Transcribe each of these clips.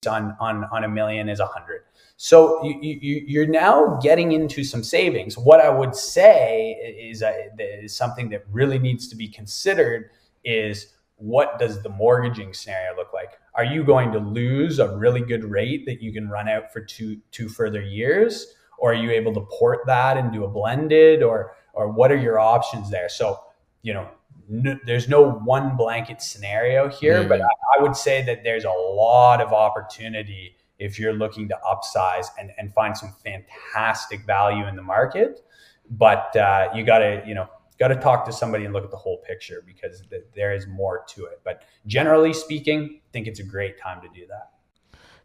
on a million is 100. So you're now getting into some savings. What I would say is something that really needs to be considered is, what does the mortgaging scenario look like? Are you going to lose a really good rate that you can run out for two further years? Or are you able to port that and do a blended, or what are your options there? So, there's no one blanket scenario here, but I would say that there's a lot of opportunity if you're looking to upsize and find some fantastic value in the market. But you got to talk to somebody and look at the whole picture, because there is more to it. But generally speaking, I think it's a great time to do that.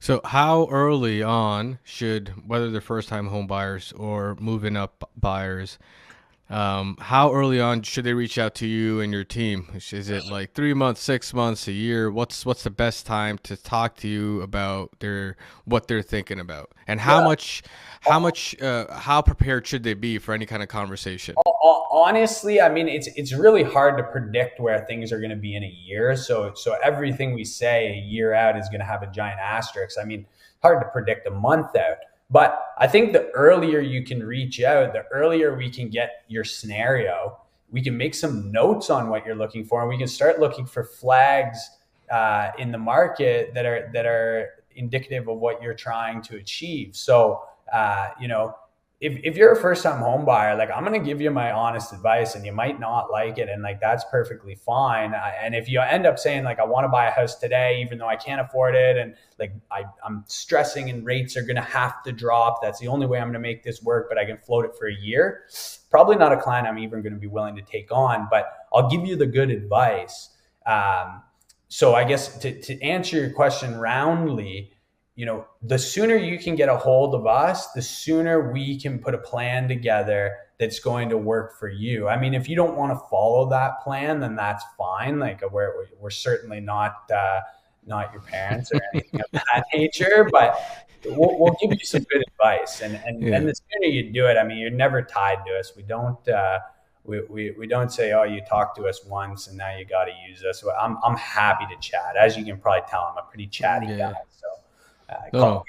So how early on should, whether they're first-time home buyers or moving up buyers, how early on should they reach out to you and your team? Is it like 3 months, 6 months, a year? What's the best time to talk to you about what they're thinking about, and how prepared should they be for any kind of conversation? Honestly, I mean, it's really hard to predict where things are going to be in a year. So everything we say a year out is going to have a giant asterisk. I mean, hard to predict a month out. But I think the earlier you can reach out, the earlier we can get your scenario. We can make some notes on what you're looking for, and we can start looking for flags in the market that are indicative of what you're trying to achieve. So, if you're a first time home buyer, like, I'm going to give you my honest advice, and you might not like it. And like, that's perfectly fine. And if you end up saying like, I want to buy a house today, even though I can't afford it, and like, I'm stressing and rates are going to have to drop, that's the only way I'm going to make this work, but I can float it for a year, probably not a client I'm even going to be willing to take on. But I'll give you the good advice. So I guess to answer your question roundly, the sooner you can get a hold of us, the sooner we can put a plan together that's going to work for you. I mean, if you don't want to follow that plan, then that's fine. Like, we're certainly not your parents or anything of that nature, but we'll give you some good advice. And the sooner you do it, I mean, you're never tied to us. We don't we don't say, oh, you talked to us once and now you got to use us. So I'm happy to chat. As you can probably tell, I'm a pretty chatty guy. So. No.